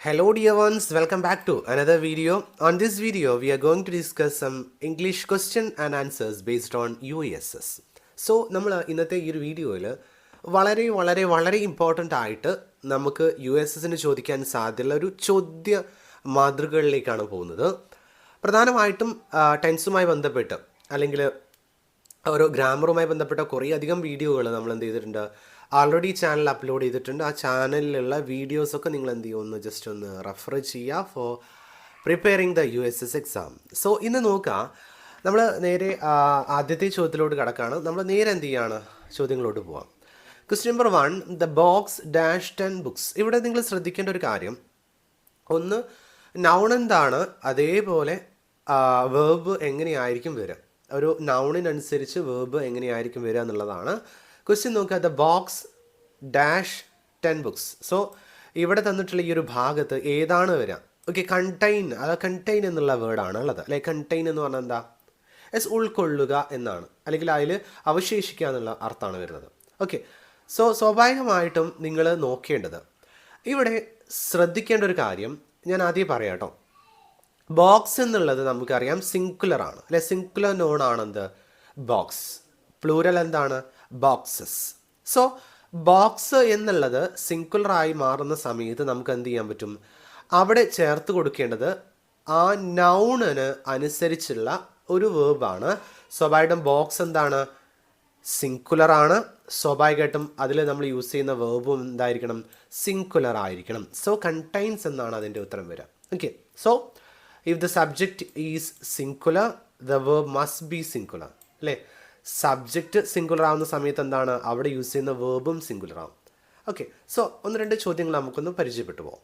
Hello dear ones, welcome back to another video. On this video, we are going to discuss some English question and answers based on UESS. So നമ്മൾ ഇന്നത്തെ ഈ ഒരു വീഡിയോയിൽ വളരെ important ആയിട്ട് നമുക്ക് USSന് ചോദിക്കാൻ സാധ്യതയുള്ള ഒരു ചോദ്യ മാതൃകകളിലേക്കാണ് പോകുന്നത്. പ്രധാനമായിട്ടും ടെൻസുമായി ബന്ധപ്പെട്ട് അല്ലെങ്കിൽ ഓരോ ഗ്രാമറുമായി ബന്ധപ്പെട്ട കുറേ അധികം വീഡിയോകൾ നമ്മൾ എന്ത് ചെയ്തിട്ടുണ്ട്, ആൾറെഡി ചാനൽ അപ്ലോഡ് ചെയ്തിട്ടുണ്ട്. ആ ചാനലിലുള്ള വീഡിയോസൊക്കെ നിങ്ങൾ എന്ത് ചെയ്യുക, ഒന്ന് ജസ്റ്റ് ഒന്ന് റെഫർ ചെയ്യുക for preparing the USS exam. So ഇന്ന് നോക്കുക, നമ്മൾ നേരെ ആദ്യത്തെ ചോദ്യത്തിലോട്ട് കിടക്കുകയാണ്. നമ്മൾ നേരെ എന്ത് ചെയ്യുകയാണ്, ചോദ്യങ്ങളോട്ട് പോവാം. Question number 1, the box dash 10 books. ഇവിടെ നിങ്ങൾ ശ്രദ്ധിക്കേണ്ട ഒരു കാര്യം, ഒന്ന് നൗൺ എന്താണ്, അതേപോലെ വേർബ് എങ്ങനെയായിരിക്കും വരിക, ഒരു നൗണിനനുസരിച്ച് വേർബ് എങ്ങനെയായിരിക്കും വരിക എന്നുള്ളതാണ്. ക്വസ്റ്റ്യൻ നോക്കുക, the box dash 10 books. So ഇവിടെ തന്നിട്ടുള്ള ഈ ഒരു ഭാഗത്ത് ഏതാണ് വരിക? ഓക്കെ, കണ്ടെയ്ൻ, അത് കണ്ടെയ്ൻ എന്നുള്ള വേർഡാണ് ഉള്ളത് അല്ലെ. കണ്ടെയ്ൻ എന്ന് പറഞ്ഞാൽ എന്താ? ഉൾക്കൊള്ളുക എന്നാണ്, അല്ലെങ്കിൽ അതിൽ അവശേഷിക്കുക എന്നുള്ള അർത്ഥമാണ് വരുന്നത്. ഓക്കെ, സോ സ്വാഭാവികമായിട്ടും നിങ്ങൾ നോക്കേണ്ടത്, ഇവിടെ ശ്രദ്ധിക്കേണ്ട ഒരു കാര്യം ഞാൻ ആദ്യം പറയാം കേട്ടോ. ബോക്സ് എന്നുള്ളത് നമുക്കറിയാം സിംഗുലർ ആണ് അല്ലെ, സിംഗുലർ നോൺ ആണെന്ത്, ബോക്സ്. പ്ലൂരൽ എന്താണ്, ബോക്സസ്. സോ ബോക്സ് എന്നുള്ളത് സിംഗുലറായി മാറുന്ന സമയത്ത് നമുക്ക് എന്ത് ചെയ്യാൻ പറ്റും, അവിടെ ചേർത്ത് കൊടുക്കേണ്ടത് ആ നൗണിന് അനുസരിച്ചുള്ള ഒരു വേർബാണ്. സ്വാഭാവികം ബോക്സ് എന്താണ്, സിംഗുലർ ആണ്. സ്വാഭാവികമായിട്ടും അതിൽ നമ്മൾ യൂസ് ചെയ്യുന്ന വേർബും എന്തായിരിക്കണം, സിംഗുലർ ആയിരിക്കണം. സോ കണ്ടെയ്ൻസ് എന്നാണ് അതിൻ്റെ ഉത്തരം വരിക. Okay, so if the subject is singular, the verb must be singular അല്ലേ. സബ്ജക്റ്റ് സിംഗുലർ ആവുന്ന സമയത്ത് എന്താണ്, അവിടെ യൂസ് ചെയ്യുന്ന വേർബും സിംഗുലർ ആവും. ഓക്കെ, സോ ഒന്ന് രണ്ട് ചോദ്യങ്ങൾ നമുക്കൊന്ന് പരിചയപ്പെട്ടു പോകാം.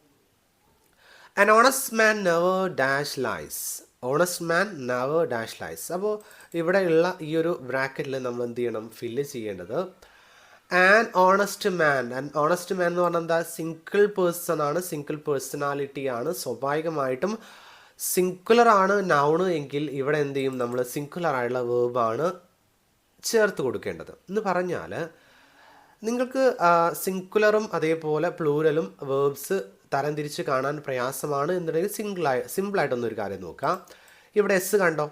An honest man never dash lies. Honest man never dash lies. അപ്പോൾ ഇവിടെ ഉള്ള ഈ ഒരു ബ്രാക്കറ്റിൽ നമ്മൾ എന്ത് ചെയ്യണം, ഫില്ല് ചെയ്യേണ്ടത് an honest man. An honest മാൻ എന്ന് പറഞ്ഞാൽ എന്താ, സിംഗിൾ പേഴ്സൺ ആണ്, സിംഗിൾ പേഴ്സണാലിറ്റി ആണ്. സ്വാഭാവികമായിട്ടും സിംഗുലർ ആണ് നൗണ് എങ്കിൽ ഇവിടെ എന്ത് ചെയ്യും, നമ്മൾ സിംഗുലർ ആയിട്ടുള്ള വേർബാണ് ചേർത്ത് കൊടുക്കേണ്ടത്. എന്ന് പറഞ്ഞാൽ നിങ്ങൾക്ക് സിംഗുലറും അതേപോലെ പ്ലൂരലും വേർബ്സ് തരംതിരിച്ച് കാണാൻ പ്രയാസമാണ് എന്നുണ്ടെങ്കിൽ സിമ്പിളായിട്ടൊന്നൊരു കാര്യം നോക്കാം. ഇവിടെ എസ് കണ്ടോ,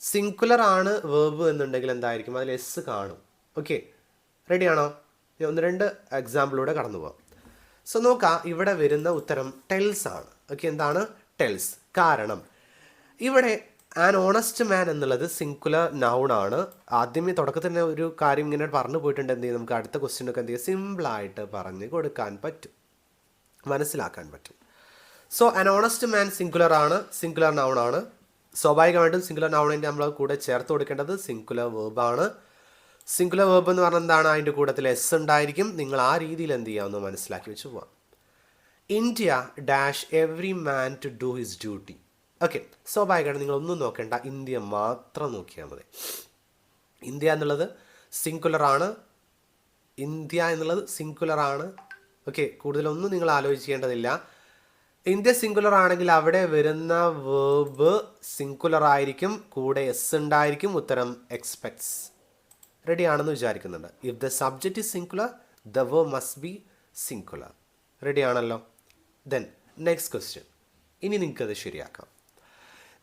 സിംഗുലർ ആണ് വേർബ് എന്നുണ്ടെങ്കിൽ എന്തായിരിക്കും, അതിൽ എസ് കാണും. ഓക്കെ, റെഡിയാണോ? ഒന്ന് രണ്ട് എക്സാമ്പിളിലൂടെ കടന്നു പോകാം. സോ നോക്കാം, ഇവിടെ വരുന്ന ഉത്തരം ടെൽസ് ആണ്. ഓക്കെ, എന്താണ് ടെൽസ്? കാരണം ഇവിടെ ആൻ ഓണസ്റ്റ് മാൻ എന്നുള്ളത് സിംഗുലർ നൗൺ ആണ്. ആദ്യമേ തുടക്കത്തിൽ തന്നെ ഒരു കാര്യം ഇങ്ങനെ പറഞ്ഞു പോയിട്ടുണ്ട്, എന്ത് ചെയ്യും, നമുക്ക് അടുത്ത ക്വസ്റ്റ്യനൊക്കെ എന്ത് ചെയ്യും, സിമ്പിളായിട്ട് പറഞ്ഞ് കൊടുക്കാൻ പറ്റും, മനസ്സിലാക്കാൻ പറ്റും. So an honest man singular ആണ്, സിംഗുലർ നൗൺ ആണ്. സ്വാഭാവികമായിട്ടും സിംഗുലർ നൗണിൻ്റെ നമ്മൾ കൂടെ ചേർത്ത് കൊടുക്കേണ്ടത് സിംഗുലർ വേർബാണ്. സിംഗുലർ വേർബ് എന്ന് പറഞ്ഞാൽ എന്താണ്, അതിൻ്റെ കൂട്ടത്തിൽ എസ് ഉണ്ടായിരിക്കും. നിങ്ങൾ ആ രീതിയിൽ എന്ത് ചെയ്യാമെന്ന് മനസ്സിലാക്കി വെച്ച് പോവാം. India dash every man to do his duty. Okay, സ്വാഭാവികമായിട്ട് നിങ്ങളൊന്നും നോക്കേണ്ട, ഇന്ത്യ മാത്രം നോക്കിയാൽ മതി. ഇന്ത്യ എന്നുള്ളത് സിംഗുലർ ആണ്, ഇന്ത്യ എന്നുള്ളത് സിംഗുലർ ആണ്. ഓക്കെ, കൂടുതലൊന്നും നിങ്ങൾ ആലോചിക്കേണ്ടതില്ല. ഇന്ത്യ സിംഗുലർ ആണെങ്കിൽ അവിടെ വരുന്ന വേർബ് സിംഗുലർ ആയിരിക്കും, കൂടെ എസ് ഉണ്ടായിരിക്കും. ഉത്തരം എക്സ്പെക്ട്സ്. റെഡി ആണെന്ന് വിചാരിക്കുന്നുണ്ട്. If the subject is singular, the verb must be singular. Ready ആണല്ലോ? ദെൻ നെക്സ്റ്റ് ക്വസ്റ്റ്യൻ, ഇനി നിങ്ങൾക്കത് ശരിയാക്കാം.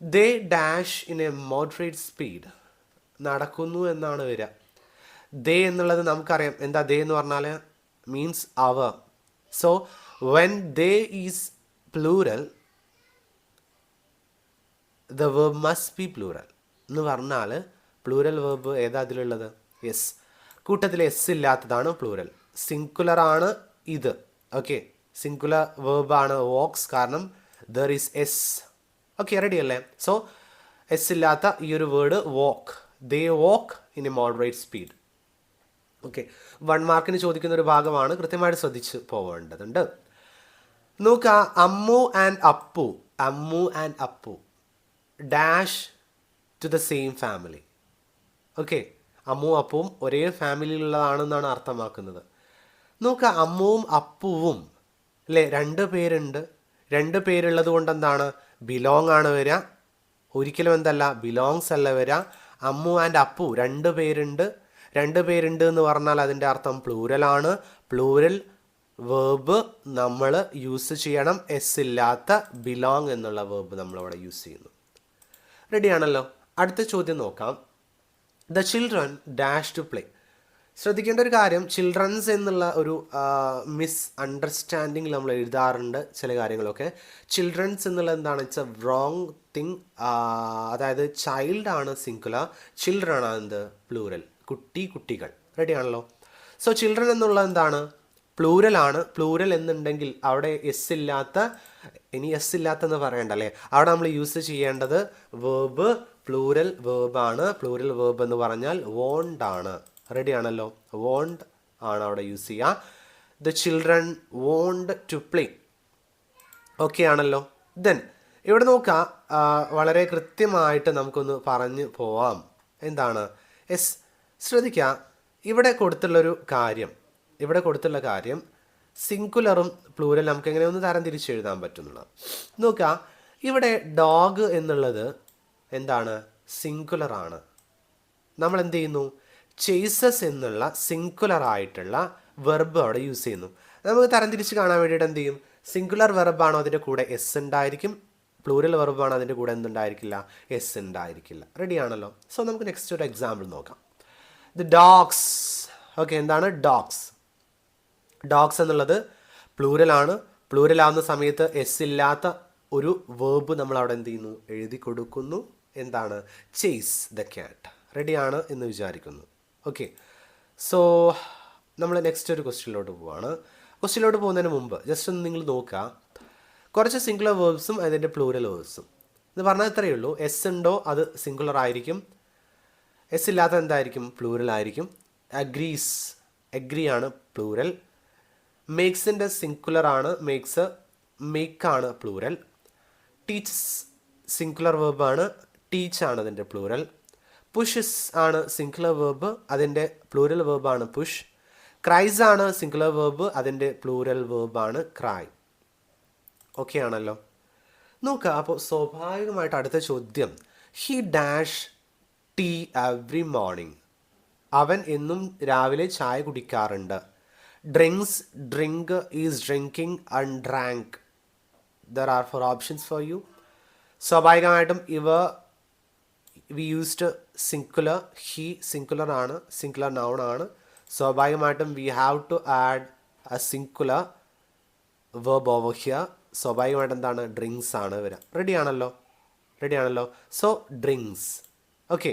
They dash in a moderate speed. നടക്കുന്നു എന്നാണ് വരിക. ദേ എന്നുള്ളത് നമുക്കറിയാം എന്താ, ദേ എന്ന് പറഞ്ഞാൽ മീൻസ് അവർ. So when they is plural, the verb must be plural. എന്ന് പറഞ്ഞാൽ പ്ലൂരൽ വേർബ് ഏതാ അതിലുള്ളത്, എസ്. കൂട്ടത്തിൽ എസ് ഇല്ലാത്തതാണ് പ്ലൂരൽ. സിംഗുലർ ആണ് ഇത്. ഓക്കെ, സിംഗുലർ വേർബാണ് വോക്സ്, കാരണം there is S. Okay, ready അല്ലേ? സോ എസ് ഇല്ലാത്ത ഈ ഒരു word walk. They walk in a moderate speed. Okay, 1 മാർക്കിന് ചോദിക്കുന്ന ഒരു ഭാഗമാണ്, കൃത്യമായിട്ട് ശ്രദ്ധിച്ച് പോവേണ്ടതുണ്ട്. നോക്കുക, Ammu and Appu. Ammu and Appu dash to the same family. Okay, Ammu അപ്പുവും ഒരേ ഫാമിലിയിലുള്ളതാണെന്നാണ് അർത്ഥമാക്കുന്നത്. നോക്കുക, അമ്മുവും അപ്പുവും അല്ലേ, 2 പേരുണ്ട്. 2 പേരുള്ളത് കൊണ്ട് എന്താണ്, ബിലോങ് ആണ് വരിക. ഒരിക്കലും എന്തല്ല, ബിലോങ്സ് അല്ല വരിക. അമ്മു ആൻഡ് അപ്പു 2 പേരുണ്ട്. 2 പേരുണ്ട് എന്ന് പറഞ്ഞാൽ അതിൻ്റെ അർത്ഥം പ്ലൂരലാണ്. പ്ലൂരൽ വേർബ് നമ്മൾ യൂസ് ചെയ്യണം. എസ് ഇല്ലാത്ത ബിലോങ് എന്നുള്ള വേർബ് നമ്മളവിടെ യൂസ് ചെയ്യുന്നു. റെഡിയാണല്ലോ. അടുത്ത ചോദ്യം നോക്കാം. The children dash to play. ശ്രദ്ധിക്കേണ്ട ഒരു കാര്യം, ചിൽഡ്രൻസ് എന്നുള്ള ഒരു മിസ് അണ്ടർസ്റ്റാൻഡിങ് നമ്മൾ എഴുതാറുണ്ട് ചില കാര്യങ്ങളൊക്കെ. ചിൽഡ്രൻസ് എന്നുള്ളത് എന്താണ്? It's A wrong thing. അതായത് ചൈൽഡ് ആണ് സിംഗുലർ, ചിൽഡ്രൻ ആണ് എന്ത്? പ്ലൂരൽ. കുട്ടി, കുട്ടികൾ. റെഡിയാണല്ലോ. സോ ചിൽഡ്രൻ എന്നുള്ളത് എന്താണ്? പ്ലൂരലാണ്. പ്ലൂരൽ എന്നുണ്ടെങ്കിൽ അവിടെ എസ് ഇല്ലാത്ത, ഇനി എസ് ഇല്ലാത്തെന്ന് പറയണ്ടല്ലേ, അവിടെ നമ്മൾ യൂസ് ചെയ്യേണ്ടത് വേർബ് പ്ലൂരൽ വേർബാണ്. പ്ലൂരൽ വേർബ് എന്ന് പറഞ്ഞാൽ വോണ്ട് ആണ്. റെഡി ആണല്ലോ. വോണ്ട് ആണ് അവിടെ യൂസ് ചെയ്യുക. The children want to play. Okay ആണല്ലോ. ദെൻ ഇവിടെ നോക്കാം, വളരെ കൃത്യമായിട്ട് നമുക്കൊന്ന് പറഞ്ഞു പോവാം. എന്താണ്? എസ്, ശ്രദ്ധിക്കുക, ഇവിടെ കൊടുത്തുള്ള കാര്യം സിംഗുലറും പ്ലൂരൽ നമുക്ക് എങ്ങനെ ഒന്ന് തരം തിരിച്ചെഴുതാൻ പറ്റുന്നുള്ളത് നോക്കുക. ഇവിടെ ഡോഗ് എന്നുള്ളത് എന്താണ്? സിംഗുലറാണ്. നമ്മൾ എന്ത് ചെയ്യുന്നു? ചേസസ് എന്നുള്ള സിംഗുലർ ആയിട്ടുള്ള വെർബ് അവിടെ യൂസ് ചെയ്യുന്നു. നമുക്ക് തരം തിരിച്ച് കാണാൻ വേണ്ടിയിട്ട് എന്ത് ചെയ്യും? സിംഗുലർ വെർബാണോ അതിൻ്റെ കൂടെ എസ് ഉണ്ടായിരിക്കും, പ്ലൂരൽ വെർബാണോ അതിൻ്റെ കൂടെ എന്തുണ്ടായിരിക്കില്ല? എസ് ഉണ്ടായിരിക്കില്ല. റെഡി ആണല്ലോ. സോ നമുക്ക് നെക്സ്റ്റ് ഒരു എക്സാമ്പിൾ നോക്കാം. The dogs. ഓക്കെ, എന്താണ്? ഡോഗ്സ്. ഡോഗ്സ് എന്നുള്ളത് പ്ലൂരലാണ്. പ്ലൂരലാവുന്ന സമയത്ത് എസ് ഇല്ലാത്ത ഒരു വേർബ് നമ്മൾ അവിടെ എന്ത് ചെയ്യുന്നു? എഴുതി കൊടുക്കുന്നു. എന്താണ്? Chase the cat. റെഡിയാണ് എന്ന് വിചാരിക്കുന്നു. ഓക്കെ, സോ നമ്മൾ നെക്സ്റ്റ് ഒരു ക്വസ്റ്റ്യനിലോട്ട് പോവാണ്. ക്വസ്റ്റ്യനിലോട്ട് പോകുന്നതിന് മുമ്പ് ജസ്റ്റ് ഒന്ന് നിങ്ങൾ നോക്കുക, കുറച്ച് സിംഗുലർ വേർബ്സും അതിൻ്റെ പ്ലൂരൽ വേർബ്സും. ഇത് പറഞ്ഞാൽ ഇത്രയേ ഉള്ളൂ. എസ് ഉണ്ടോ അത് സിംഗുലർ ആയിരിക്കും, എസ് ഇല്ലാത്ത എന്തായിരിക്കും? പ്ലൂരൽ ആയിരിക്കും. അഗ്രീസ്, എഗ്രി ആണ് പ്ലൂരൽ. മേക്സിൻ്റെ സിംഗുലർ ആണ്, മേക്സ്, മേക്കാണ് പ്ലൂരൽ. ടീച്ചസ് സിംഗുലർ വേർബാണ്, ടീച്ച് ആണ് അതിൻ്റെ പ്ലൂരൽ. പുഷസ് ആണ് സിംഗുലർ വേർബ്, അതിൻ്റെ പ്ലൂരൽ വേർബാണ് പുഷ്. ക്രൈസ് ആണ് സിംഗുലർ വേർബ്, അതിൻ്റെ പ്ലൂരൽ വേർബാണ് ക്രൈ. ഓക്കെ ആണല്ലോ. നോക്കുക, അപ്പോൾ സ്വാഭാവികമായിട്ട് അടുത്ത ചോദ്യം, he dash tea every morning. അവൻ എന്നും രാവിലെ ചായ കുടിക്കാറുണ്ട്. Drinks, drink, is drinking, and drank. There are 4 options for you. സ്വാഭാവികമായിട്ടും we used singular. He singular ആണ്, സിംഗുലർ നൗൺ ആണ്. സ്വാഭാവികമായിട്ടും we have to add a singular verb over here. സ്വാഭാവികമായിട്ട് എന്താണ്? ഡ്രിങ്ക്സ് ആണ് വരിക. റെഡി ആണല്ലോ. So drinks. Okay,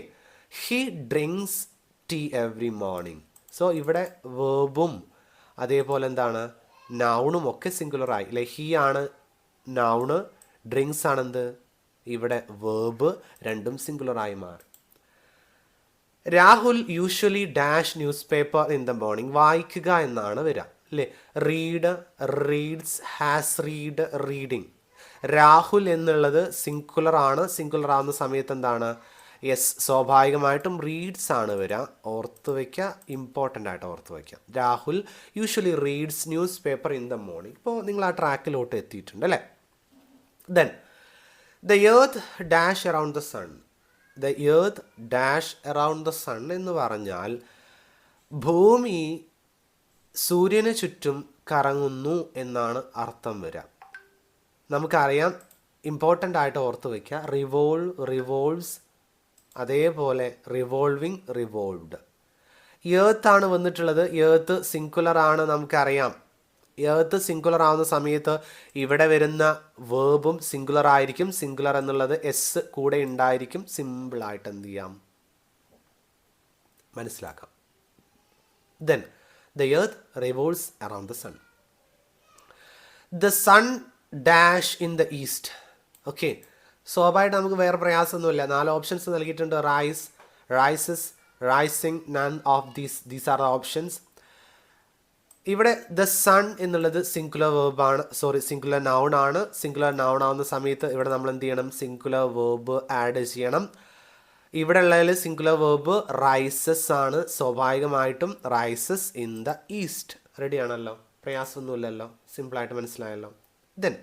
he drinks tea every morning. So ഇവിടെ വേർബും അതേപോലെ എന്താണ്? നൗണും ഒക്കെ സിംഗുലറായി അല്ലെ. ഹി ആണ് നൗണ്, ഡ്രിങ്ക്സ് ആണെന്ത്? ഇവിടെ വേർബ്. രണ്ടും സിംഗുലറായി മാറി. Rahul usually dash news paper in the morning. വായിക്കുക എന്നാണ് വരിക അല്ലേ. Read, reads, has read, reading. Rahul എന്നുള്ളത് സിംഗുലർ ആണ്. സിംഗുലർ ആവുന്ന സമയത്ത് എന്താണ്? യെസ്, സ്വാഭാവികമായിട്ടും റീഡ്സ് ആണ് വരിക. ഓർത്ത് വയ്ക്കുക, ഇമ്പോർട്ടൻ്റ് ആയിട്ട് ഓർത്ത് വയ്ക്കുക. Rahul usually reads news paper in the morning. ഇപ്പോൾ നിങ്ങൾ ആ ട്രാക്കിലോട്ട് എത്തിയിട്ടുണ്ട് അല്ലേ. Then the earth dash around the sun. The earth dash around the sun എന്ന് പറഞ്ഞാൽ ഭൂമി സൂര്യന് ചുറ്റും കറങ്ങുന്നു എന്നാണ് അർത്ഥം വരിക. നമുക്കറിയാം, ഇമ്പോർട്ടൻ്റ് ആയിട്ട് ഓർത്ത് വയ്ക്കുക. റിവോൾവ്സ്, അതേപോലെ റിവോൾവിങ്, റിവോൾവ്ഡ്. എർത്ത് ആണ് വന്നിട്ടുള്ളത്. എർത്ത് സിംഗുലർ ആണ്, നമുക്കറിയാം. എർത്ത് സിംഗുലർ ആവുന്ന സമയത്ത് ഇവിടെ വരുന്ന വേർബും സിംഗുലർ ആയിരിക്കും. സിംഗുലർ എന്നുള്ളത് എസ് കൂടെ ഉണ്ടായിരിക്കും. സിമ്പിളായിട്ട് എന്ത് ചെയ്യാം? മനസ്സിലാക്കാം. Then the earth revolves around the sun. The sun dash in the east. Okay, സ്വാഭാവികമായിട്ട് നമുക്ക് വേറെ പ്രയാസമൊന്നുമില്ല. 4 ഓപ്ഷൻസ് നൽകിയിട്ടുണ്ട്. Rise, rises, rising, none of these are the options. ഇവിടെ ദ സൺ എന്നുള്ളത് സിംഗുലർ വേർബാണ്, സിംഗുലർ നൗൺ ആണ്. സിംഗുലർ നൗൺ ആവുന്ന സമയത്ത് ഇവിടെ നമ്മൾ എന്ത് ചെയ്യണം? സിംഗുലർ വേർബ് ആഡ് ചെയ്യണം. ഇവിടെ ഉള്ളതിൽ സിംഗുലർ വേർബ് റൈസസ് ആണ്. സ്വാഭാവികമായിട്ടും rises in the east. Ready ആണല്ലോ, പ്രയാസമൊന്നുമില്ലല്ലോ, സിമ്പിളായിട്ട് മനസ്സിലായല്ലോ. Then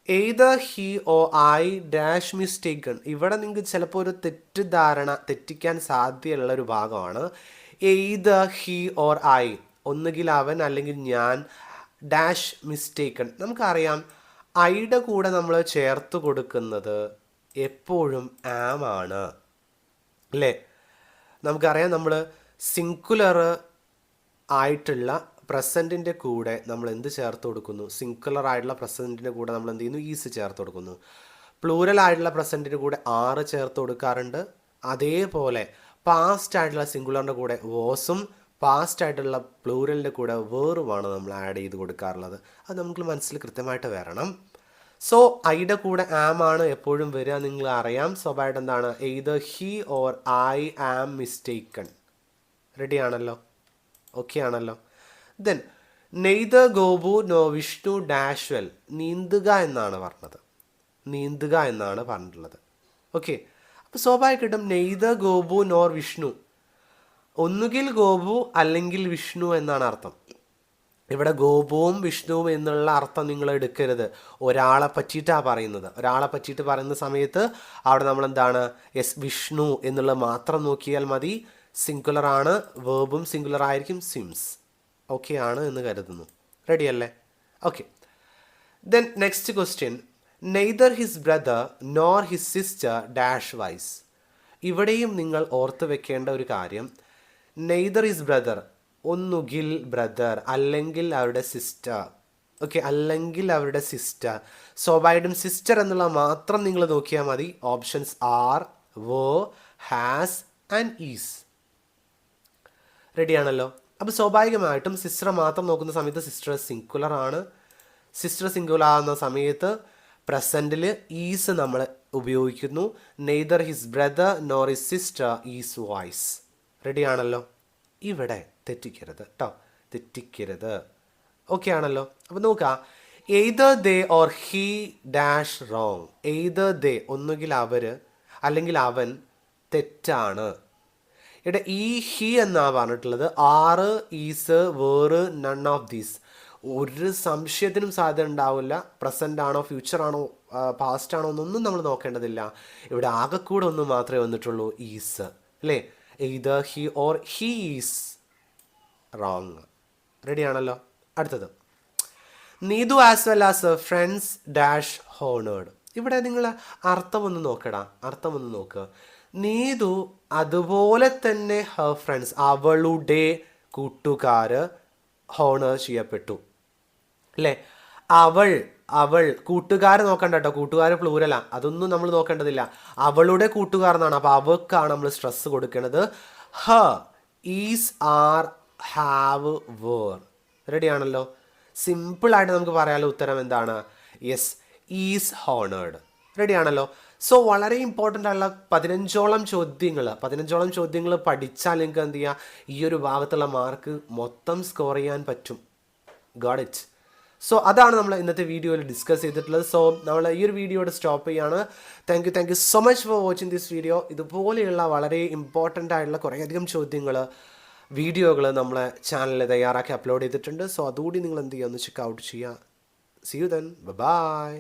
either he or I dash mistaken. ഇവിടെ നിങ്ങൾക്ക് ചിലപ്പോൾ ഒരു തെറ്റിക്കാൻ സാധ്യതയുള്ള ഒരു ഭാഗമാണ്. എയ്തർ ഹി ഓർ ഐ, ഒന്നുകിൽ അവൻ അല്ലെങ്കിൽ ഞാൻ, ഡാഷ് മിസ്റ്റേക്കൺ. നമുക്കറിയാം ഐയുടെ കൂടെ നമ്മൾ ചേർത്ത് കൊടുക്കുന്നത് എപ്പോഴും ആം ആണ് അല്ലേ. നമുക്കറിയാം നമ്മൾ സിംഗുലർ ആയിട്ടുള്ള പ്രസൻറ്റിൻ്റെ കൂടെ നമ്മൾ എന്ത് ചേർത്ത് കൊടുക്കുന്നു, സിംഗുലർ ആയിട്ടുള്ള പ്രസൻറ്റിൻ്റെ കൂടെ നമ്മൾ എന്ത് ചെയ്യുന്നു, ഈസ് ചേർത്ത് കൊടുക്കുന്നു. പ്ലൂരൽ ആയിട്ടുള്ള പ്രസൻറ്റിൻ്റെ കൂടെ ആറ് ചേർത്ത് കൊടുക്കാറുണ്ട്. അതേപോലെ പാസ്റ്റ് ആയിട്ടുള്ള സിംഗുലറിൻ്റെ കൂടെ വോസും പാസ്റ്റ് ആയിട്ടുള്ള പ്ലൂരലിൻ്റെ കൂടെ വേറുമാണ് നമ്മൾ ആഡ് ചെയ്ത് കൊടുക്കാറുള്ളത്. അത് നമുക്ക് മനസ്സിൽ കൃത്യമായിട്ട് വരണം. സോ ഐയുടെ കൂടെ ആം ആണ് എപ്പോഴും വരിക, നിങ്ങൾ അറിയാം. സ്വാഭാവികമായിട്ട് എന്താണ്, either he or I am mistaken. Ready ആണല്ലോ, ഓക്കെ ആണല്ലോ. Then neither Gopu nor Vishnu dash well. നീന്തുക എന്നാണ് പറഞ്ഞത്, നീന്തുക എന്നാണ് പറഞ്ഞിട്ടുള്ളത്. ഓക്കെ, അപ്പോൾ സ്വാഭാവികമായിട്ടും നെയ്തർ ഗോപു നോർ വിഷ്ണു, ഒന്നുകിൽ ഗോപു അല്ലെങ്കിൽ വിഷ്ണു എന്നാണ് അർത്ഥം. ഇവിടെ ഗോപുവും വിഷ്ണുവും എന്നുള്ള അർത്ഥം നിങ്ങൾ എടുക്കരുത്. ഒരാളെ പറ്റിയിട്ടാണ് പറയുന്നത്. ഒരാളെ പറ്റിയിട്ട് പറയുന്ന സമയത്ത് അവിടെ നമ്മൾ എന്താണ്, യെസ് വിഷ്ണു എന്നുള്ളത് മാത്രം നോക്കിയാൽ മതി. സിംഗുലർ ആണ്, വേർബും സിംഗുലർ ആയിരിക്കും, സിംസ്. ഓക്കെ ആണ് എന്ന് കരുതുന്നു. റെഡി അല്ലേ? Okay. Then next question, neither his brother nor his sister dash wise. ഇവിടെയും നിങ്ങൾ ഓർത്ത് വെക്കേണ്ട ഒരു കാര്യം, നെയ്തർ ഹിസ് ബ്രദർ, ഒന്നുകിൽ ബ്രദർ അല്ലെങ്കിൽ അവരുടെ സിസ്റ്റർ. ഓക്കെ, അല്ലെങ്കിൽ അവരുടെ സിസ്റ്റർ. സ്വാഭാവികം സിസ്റ്റർ എന്നുള്ള മാത്രം നിങ്ങൾ നോക്കിയാൽ മതി. Options are, was, has and is. Ready ആണല്ലോ. അപ്പോൾ സ്വാഭാവികമായിട്ടും സിസ്റ്റർ മാത്രം നോക്കുന്ന സമയത്ത് സിസ്റ്റർ സിംഗുലർ ആണ്. സിസ്റ്റർ സിംഗുലർ ആകുന്ന സമയത്ത് പ്രസൻറ്റിൽ ഈസ് നമ്മൾ ഉപയോഗിക്കുന്നു. Neither his brother nor his sister is wise. Ready ആണല്ലോ. ഇവിടെ തെറ്റിക്കരുത് കേട്ടോ, തെറ്റിക്കരുത്. ഓക്കെ ആണല്ലോ. അപ്പോൾ നോക്കാം, either they or he dash wrong. Either they, ഒന്നുകിൽ അവർ അല്ലെങ്കിൽ അവൻ തെറ്റാണ്. ഇവിടെ ഈ ഹി എന്നാണ് പറഞ്ഞിട്ടുള്ളത്. ആറ്, is, were, none of these. ഒരു സംശയത്തിനും സാധ്യത ഉണ്ടാവില്ല. പ്രസൻ്റ് ആണോ ഫ്യൂച്ചർ ആണോ പാസ്റ്റ് ആണോ എന്നൊന്നും നമ്മൾ നോക്കേണ്ടതില്ല. ഇവിടെ ആകെക്കൂടെ ഒന്നും മാത്രമേ വന്നിട്ടുള്ളൂ, ഈസ് അല്ലേ. Either he or he is wrong. Ready ആണല്ലോ. അടുത്തത്, Neethu as well as friends dash honoured. ഇവിടെ നിങ്ങൾ അർത്ഥം ഒന്ന് നോക്കടാ, അർത്ഥം ഒന്ന് നോക്കുക. നീതു അതുപോലെ തന്നെ ഹർ ഫ്രണ്ട്സ്, അവളുടെ കൂട്ടുകാർ ഹോണർ ചെയ്യപ്പെട്ടു അല്ലേ. അവൾ കൂട്ടുകാർ നോക്കണ്ട കേട്ടോ, കൂട്ടുകാർ പ്ലൂരലാ, അതൊന്നും നമ്മൾ നോക്കേണ്ടതില്ല. അവളുടെ കൂട്ടുകാർ എന്നാണ്. അപ്പോൾ അവൾക്കാണ് നമ്മൾ സ്ട്രെസ് കൊടുക്കുന്നത്. Has, is, are, have, were. Ready ആണല്ലോ. സിമ്പിളായിട്ട് നമുക്ക് പറയാനുള്ള ഉത്തരം എന്താണ്, യെസ്, ഈസ് ഹോണേഡ്. റെഡി ആണല്ലോ. സോ വളരെ ഇമ്പോർട്ടൻ്റ് ആയിട്ടുള്ള 15ഓളം ചോദ്യങ്ങൾ പഠിച്ചാൽ നിങ്ങൾക്ക് എന്ത് ചെയ്യുക, ഈ ഒരു ഭാഗത്തുള്ള മാർക്ക് മൊത്തം സ്കോർ ചെയ്യാൻ പറ്റും. Got it. സോ അതാണ് നമ്മൾ ഇന്നത്തെ വീഡിയോയിൽ ഡിസ്കസ് ചെയ്തിട്ടുള്ളത്. സോ നമ്മൾ ഈ ഒരു വീഡിയോയുടെ സ്റ്റോപ്പ് ചെയ്യാണ്. Thank you so much for watching this video. ഇതുപോലെയുള്ള വളരെ ഇമ്പോർട്ടൻ്റ് ആയിട്ടുള്ള കുറേയധികം വീഡിയോകൾ നമ്മളെ ചാനലിൽ തയ്യാറാക്കി അപ്ലോഡ് ചെയ്തിട്ടുണ്ട്. സോ അതുകൂടി നിങ്ങൾ എന്ത് ചെയ്യുക, ഒന്ന് ചെക്ക് ഔട്ട് ചെയ്യുക. See you then, by.